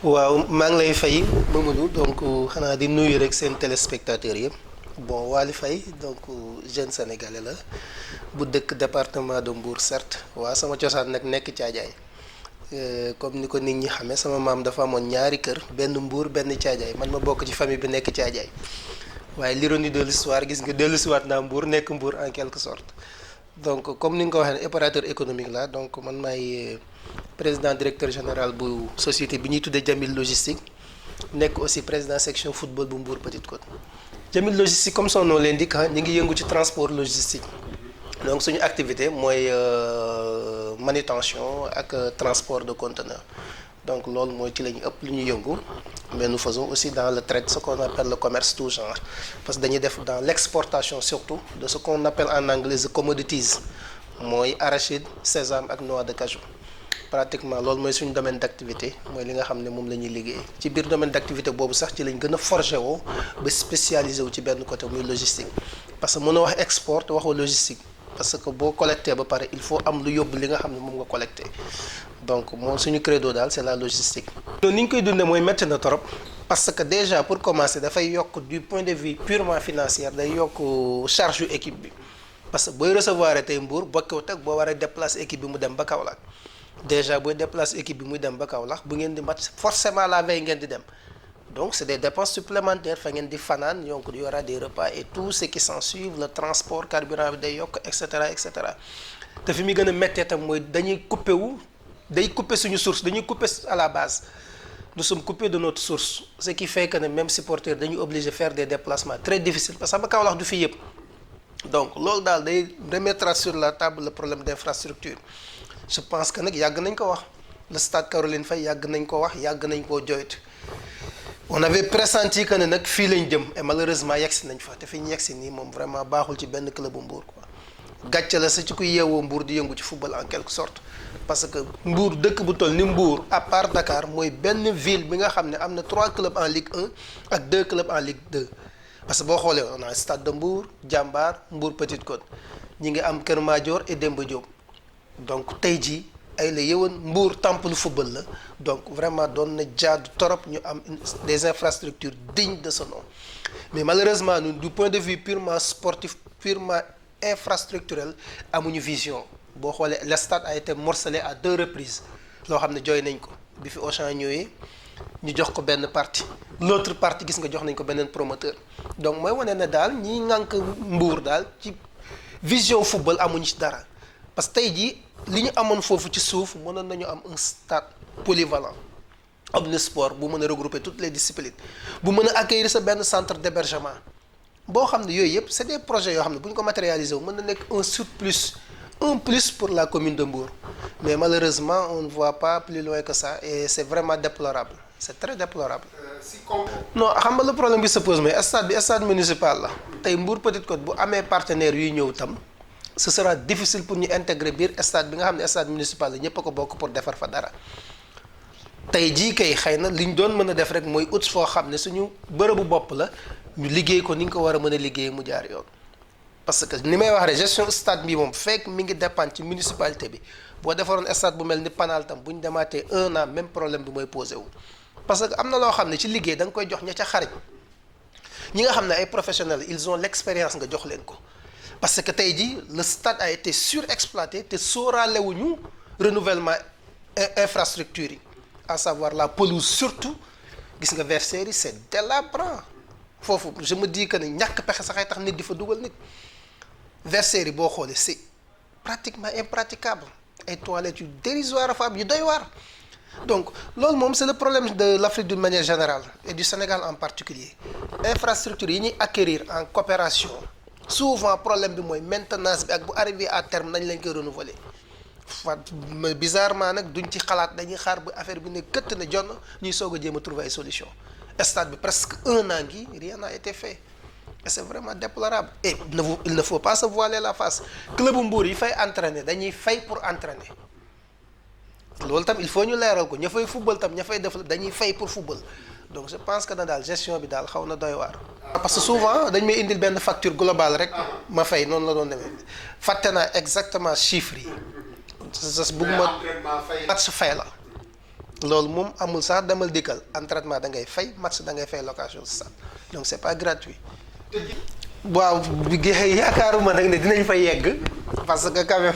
waaw maa ngi lay fay Mamadou donc xanaa di nuyu rek seen téléspectateurs yëpp bon Waly Faye donc jeune sénégalais la bu dëkk département de Mbour certes waa sama cosaan nag nekk Caajaay comme ni ko nit ñi xamee sama maam dafa amoon ñaari kër benn Mbour benn Caajaay man ma bokk ci famille bi nekk Caajaay waaye l'ironie de l'histoire gis nga dellusiwaat naa Mbour nekk Mbour en quelque sorte donc comme ni nga ko waxee opérateur économique la donc man maay président directeur général bu société bi ñuy tuddee Jamil Logistique nekk aussi président section football bu Mbour Petite Côte Jamil Logistique comme son nom l'indique ñu ngi yëngu ci transport logistique donc suñu activité mooy manutention ak transport de conteneurs donc loolu mooy ci la ñu ëpp lu ñu yëngu mais nous faisons aussi dans le trade ce qu'on appelle le commerce tout genre parce que dañuy def dans l'exportation surtout de ce qu'on appelle en anglais the commodities mooy arachide sésame ak noix de cajou pratiquement loolu mooy suñu domaine d'activité mooy li nga xam ne moom la ñuy liggéey ci biir domaine d'activité boobu sax ci lañ gën a forger woo ba spécialisé wu ci benn côté muy logistique parce que mën a wax export waxoo logistique parce que boo collecté ba pare il faut am lu yóbbu li nga xam ne moom nga collecté donc moom suñu credo daal c'est la logistique. ni ñu koy dundee mooy métti na trop parce que déjà pour commencer dafay yokk du point de vue purement financier day yokk charge yu équipe bi parce que booy recevoir tey Mbour bokkewut ak boo waree déplacer équipe bi mu dem ba Kaolack déjà booy déplacer équipe bi muy dem ba Kaolack bu ngeen di match forcément la veille ngeen di dem donc c'est des dépenses supplémentaires fa ngeen di fanaan donc il y aura des repas et tout ce qui s'ensuit le transport carburant bi day yokk et cetera et cetera te fi muy gën a méttee tam mooy dañuy coupé wu day couper suñu source dañuy couper à la base nous sommes coupés de notre source ce qui fait que ne même supporters dañuy obligé faire des déplacements très difficiles parce que ba Kaolack du fi yëpp donc loolu daal day remettre sur la table le problème d'infrastructure je pense que nag yàgg nañ ko wax le stade Caroline Faye yàgg nañ ko wax yàgg nañ koo joytu on avait pressenti que ne nag fii lañ jëm et malheureusement yegsi nañ fa te fi ñu yegsi nii moom vraiment baaxul ci benn club bu Mbour quoi gàcce la sa ci kuy yeewoo Mbour di yëngu ci football en quelque sorte parce que Mbour dëkk bu toll ni Mbour à part Dakar mooy benn ville bi nga xam ne am na 3 clubs en Ligue 1 ak 2 clubs en Ligue 2 parce que boo xoolee on a Stade de Mbour Diambar Mbour Petite Côte ñi ngi am Kër Madior et Demba Diop donc tey jii ay la yëwan Mbour temple football la donc vraiment doon na jaadu torop ñu am des infrastructures dignes de ce nom mais malheureusement ñun du point de vue purement sportif purement infrastructurel amuñu vision boo xoolee le stade a été morcelé à 2 reprises loo xam ne jooy nañ ko bi fi Auchan ñëwee ñu jox ko benn partie l'autre partie gis nga jox nañ ko beneen promoteur donc mooy wane ne daal ñi ngànk Mbour daal ci vision football amuñu ci dara parce que tey jii li ñu amoon foofu ci suuf mënoon nañu am un stade polyvalent omnisport bu mën a regrouper toutes les disciplines bu mën a accueillir sa benn centre d'hébergement boo xam ne yooyu yëpp c'est des projets yoo xam ne bu ñu ko matérialiser wu mën na nekk un plus pour la commune de Mbour mais malheureusement on ne voit pas plus loin que ça et c'est vraiment déplorable c'est très déplorable. non xam nga le problème bi se pose mooy stade municipal la tey Mbour Petite Côte bu amee partenaires yuy ñëw tam ce sera difficile pour ñu intégrer biir stade bi nga xam ne stade municipal la ñëpp a ko bokk pour defar fa dara tey jii kay xëy na li ñu doon mën a def rek mooy ut foo xam ne suñu bërëbu bopp la ñu liggéey ko ni nga ko war a mën a liggéey mu jaar yoon. parce que ni may wax rek gestion stade bi moom fekk mi ngi dépendre ci municipalité bi boo defaroon stade bu mel ni Panal tam bu ñu demaatee 1 an même problème bi mooy posé wu. parce que am na loo xam ne ci liggéey da nga koy jox ña ca xarañ ñi nga xam ne ay professionnels ils ont l'expérience nga jox leen ko parce que tey jii le stade a été surexploité te sóoraale wuñu renouvellement infrastructure yi à savoir la pelouse surtout gis nga versaires yi c'est délabrant foofu je me dis que ne ñàkk pexe sax ay tax nit di fa dugal nit. versaires yi boo xoolee c'est pratiquement impraticable ay toilettes yu dérisoires fa am yu doy waar donc loolu moom c'est le problème de l'Afrique d'une manière générale et du Sénégal en particulier infrastructure yi ñuy acquérir en coopération souvent problème bi mooy maintenance bi ak bu arrivé à terme nañ lañ koy renouveler fa bizarrement nag duñ ci xalaat dañuy xaar ba affaire bi ne këtt ne jonn ñuy soog a jéem a trouver ay solution stade bi presque 1 an ngi rien n'a été fait. Et c'est vraiment déplorable et il ne faut pas se voiler la face club Mbour yi fay entraîner dañuy fay pour entraîner loolu tam il faut ñu leeral ko ña fay football tam ña fay def dañuy fay pour football donc je pense que na daal gestion bi daal xaw na doy waar. parce que souvent dañ may indil benn facture globale rek ma fay noonu la doon demee fàtte naa exactement chiffres yi. sa bugguma match fay la. loolu moom amul sax demal dikkal entraînement da ngay fay match da ngay fay location sax donc c'est pas gratuit. waaw yaakaaruma nag ne dinañ fa yegg parce que quand même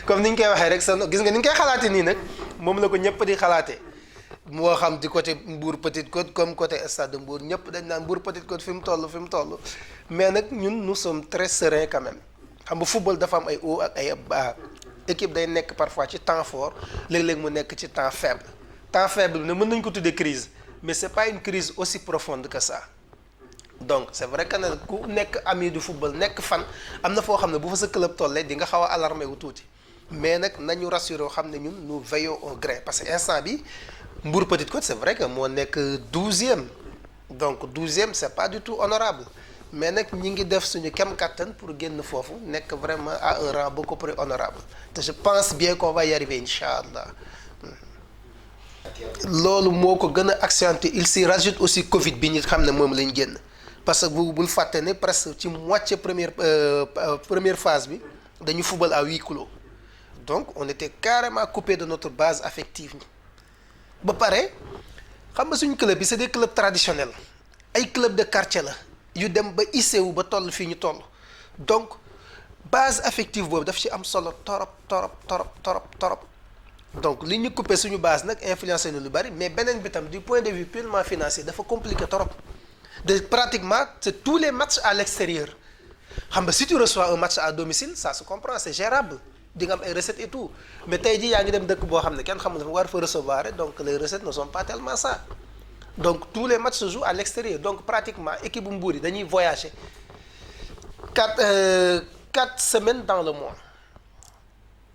comme ni ñu koy waxee rek sa gis nga ni ñu koy xalaatee nii nag moom la ko ñëpp di xalaatee moo xam di côté Mbour Petite Côte comme côté stade de Mbour ñëpp dañ naan Mbour Petite Côte fi mu toll mais nag ñun nous sommes très sereins quand même xam nga football dafa am ay hauts ak ay bas équipe day nekk parfois ci temps fort léeg-léeg mu nekk ci temps faible ne mën nañ ko tuddee crise mais c'est pas une crise aussi profonde que ça. donc c'est vrai que ne ku nekk ami du football nekk fan am na foo xam ne bu fa sa club tollee di nga xaw a alarmé wu tuuti mais nag nañu rassuré xam ne ñun nous veillons au grain parce que instant bi Mbour Petite Côte c'est vrai que moo nekk 12e donc 12e c'est pas du tout honorable mais nag ñi ngi def suñu kem kattan pour génn foofu nekk vraiment à un rang beaucoup plus honorable te je pense bien qu'on va y arriver incha allah. loolu moo ko gën a accentuer il s'y rajoute aussi Covid bi ñu xam ne moom lañ génn. parce que bul fàtte ne presque ci moitié première phase bi dañu football à huis clos donc on était carrément coupé de notre base affective ba pare xam nga suñu club bi c'est des clubs traditionnels ay club de quartier la yu dem ba issewu ba toll fii ñu toll donc base affective boobu daf ci am solo torop donc li ñu coupé suñu base nag influencé na lu bari mais beneen bi tam du point de vue purement financier dafa compliqué torop de pratiquement c'est tous les matchs à l'extérieur xam nga si tu reçois un match à domicile ça se comprend c'est gérable di nga am ay recettes et tout mais tey jii yaa ngi dem dëkk boo xam ne kenn xamul dafa war fa recevoir donc les recettes ne sont pas tellement ça donc tous les matchs se jouent à l'extérieur donc pratiquement équipe bu Mbour yi dañuy voyager 4 semaines dans le mois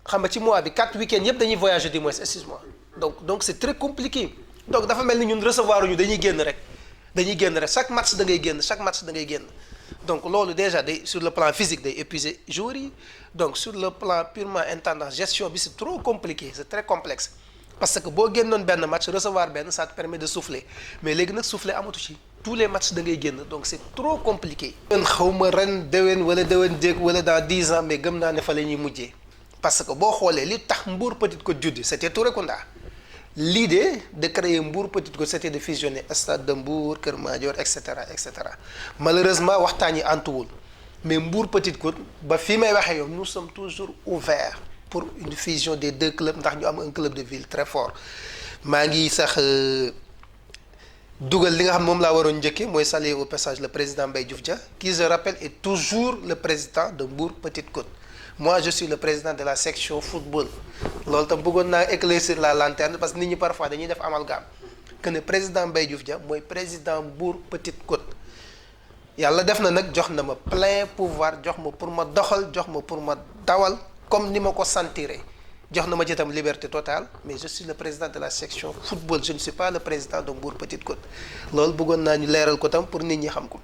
xam nga ci mois bi 4 week-ends yëpp dañuy voyager du moins excuse-moi donc c'est très compliqué donc dafa mel ni ñun recevoir ñu dañuy génn rek. chaque match da ngay génn donc loolu déjà day sur le plan physique day épuiser joueurs yi donc sur le plan purement intendant gestion bi c'est trop compliqué c'est très complexe parce que boo génnoon benn match recevoir benn ça te permet de souffler mais léegi nag souffler amatu ci tous les matchs da ngay génn donc c'est trop compliqué. xawma ren déwén wala déwén jéeg wala dans 10 ans mais gëm naa ne fa la ñuy mujjee parce que boo xoolee li tax Mbour Petite Côte judd c'était Touracounda. L'idée de créer Mbour Petite Côte c'était de fusionner stade de Mbour Keur Madior et cetera malheureusement waxtaan yi antuwul mais Mbour Petite Côte ba fi may waxee yow nous sommes toujours ouverts pour une fusion des deux clubs ndax ñu am un club de ville très fort maa ngi sax dugal li nga xam moom laa waroon njëkkee mooy saluer au passage le président Mbaye Diouf Dia qui je rappelle est toujours le président de Mbour Petite Côte. Moi je suis le président de la section football loolu tam bëggoon naa éclaircir la lanterne parce que nit ñi parfois dañuy def amalgame que ne président Mbaye Diouf Dia mooy président Mbour Petite Côte yàlla def na nag jox na ma plein pouvoir jox ma pour ma doxal jox ma pour ma dawal comme ni ma ko sentiré jox na ma ci itam liberté totale mais je suis le président de la section football je ne suis pas le président de Mbour Petite Côte loolu bëggoon naa ñu leeral ko tam pour nit ñi xam ko.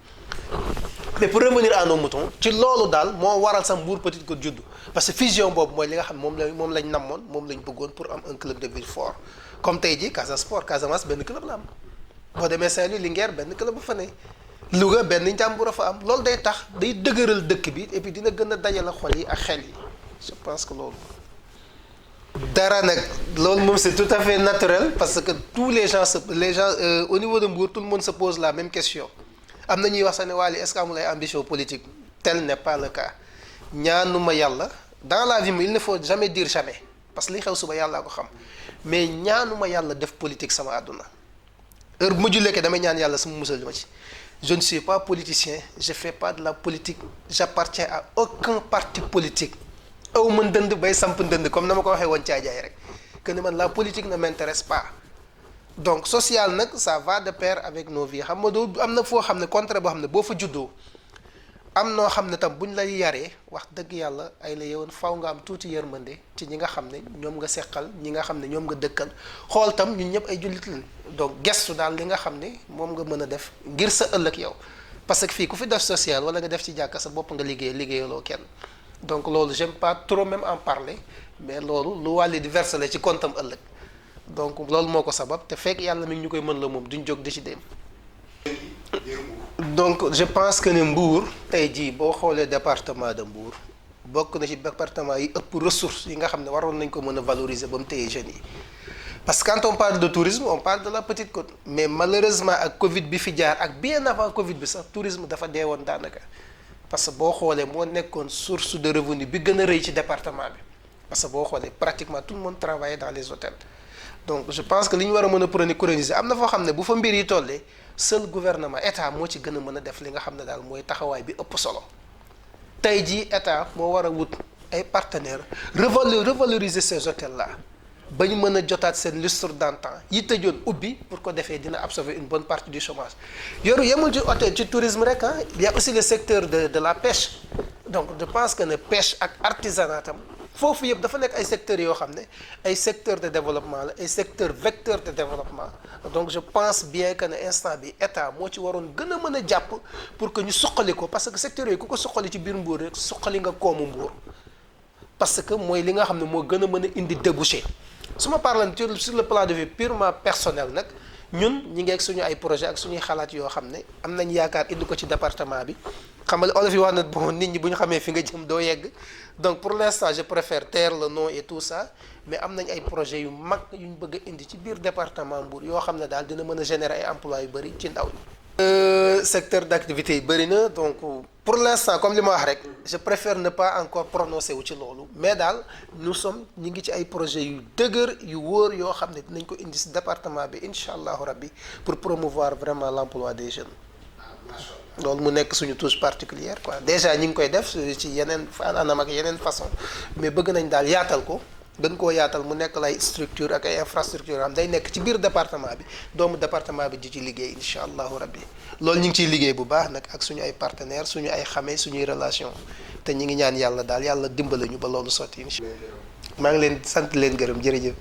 mais pour revenir à nos moutons ci loolu daal moo waral sax Mbour Petite Côte juddu parce que fusion boobu mooy li nga xam moom lañ namoon moom lañ bëggoon pour am un club de ville fort comme tey jii Casa Sport Casamance benn club la am boo demee Saint-Louis Linguère benn club bu fa ne Louga benn Njàmbur a fa am loolu day tax day dëgëral dëkk bi et puis dina gën a dajale xol yi ak xel yi je pense que loolu. dara nag loolu moom c'est tout à fait naturel parce que tous les gens au niveau de Mbour tout le monde se pose la même question. am na ñuy wax sax ne Wally est-ce que amul ay ambition politique tel n'est pas le cas ñaanuma yàlla dans la vie il ne faut jamais dire jamais parce que li xew suba yàllaa ko xam mais ñaanuma yàlla def politique sama àdduna heure bu ma jullee ke damay ñaan yàlla sama musal ma ci je ne suis pas politicien je fais pas de la politique j'appartiens à aucun parti politique aw ma ndënd bay samp ndënd comme na ma ko waxee woon caajaay rek que ne man la politique ne m'intéresse pas. donc social nag ça va de pair avec nos vies xam nga doo am na foo xam ne contraire boo xam ne boo fa juddoo am noo xam ne tam buñ lay yaree wax dëgg yàlla ay la yowoon faw nga am tuuti yërmande ci ñi nga xam ne ñoom nga seqal ñi nga xam ne ñoom nga dëkkal xool tam ñun ñëpp ay jullit lañ donc gestu daal li nga xam ne moom nga mën a def ngir sa ëllëg yow parce que fii ku fi def social wala nga def ci jàkka sa bopp nga liggéeyaloo kenn donc loolu j'aime pas trop même en parler mais loolu lu wàlli di verser la ci compte am ëllëg donc loolu moo ko sabab te fekk yàlla mi ngi ñu koy mën la moom duñ jóg di ci dem. donc je pense que ne Mbour tey jii boo xoolee département de Mbour bokk na ci département yi ëpp ressources yi nga xam ne waroon nañ ko mën a valoriser ba mu téye jeunes yi. parce que quand on parle de tourisme on parle de la petite côte mais malheureusement ak Covid bi fi jaar ak bien avant Covid bi sax tourisme dafa deewoon daanaka parce que boo xoolee moo nekkoon source de revenu bi gën a rëy ci département bi parce que boo xoolee pratiquement tout le monde travaillait dans les hôtels donc je pense que li ñu war a mën a préconiser am na foo xam ne bu fa mbir yi tollee seul gouvernement état moo ci gën a mën a def li nga xam ne daal mooy taxawaay bi ëpp solo tey jii état moo war a wut ay partenaires revaloriser ces hôtels là. ba ñu mën a jotaat seen lustre d'antan yi tëjoon ubbi pour ko defee dina absorber une bonne partie du chômage yoru yemul ci hôtel ci tourisme rek ah il y a aussi le secteur de la pêche donc je pense que ne pêche ak artisanat tam foofu yëpp dafa nekk ay secteurs yoo xam ne ay secteurs de développement la ay secteurs vecteurs de développement donc je pense bien que ne instant bi état moo ci waroon gën a mën a jàpp pour que ñu suqali ko parce que secteurs yooyu ku ko suqali ci biir Mbour rek suqali nga koomu Mbour parce que mooy li nga xam ne moo gën a mën a indi débouché su ma parlant sur le plan de vue purement personnel nag ñun ñi ngi ak suñu ay projet ak suñuy xalaat yoo xam ne am nañ yaakaar indi ko ci département bi xam nga olof yi wax na bon nit ñi bu ñu xamee fi nga jëm doo yegg donc pour l'instant je préfère taire le nom et tout ça mais am nañ ay projets yu mag yu ñu bëgg a indi ci biir département Mbour yoo xam ne daal dina mën a générer ay emplois yu bëri ci ndaw ñi. secteur d'activité yi bëri na donc pour l'instant comme li ma wax rek je préfère ne pas encore prononcer wu ci loolu mais daal nous sommes ñi ngi ci ay projets yu dëgër yu wóor yoo xam ne dinañ ko indi si département bi incha allahu rabbi pour promouvoir vraiment l'emploi des jeunes loolu mu nekk suñu touche particulière quoi déjà ñi ngi koy def ci yeneen anam ak yeneen façon mais bëgg nañ daal yaatal ko gën koo yaatal mu nekk lay structure ak ay infrastructure am day nekk ci biir département bi doomu département bi di ci liggéey incha allahu rabbi loolu ñu ngi ciy liggéey bu baax nag ak suñu ay partenaires suñu ay xamee suñuy relation te ñi ngi ñaan yàlla daal yàlla dimbale ñu ba loolu sotti incha maa ngi leen sant leen gërëm jërëjëf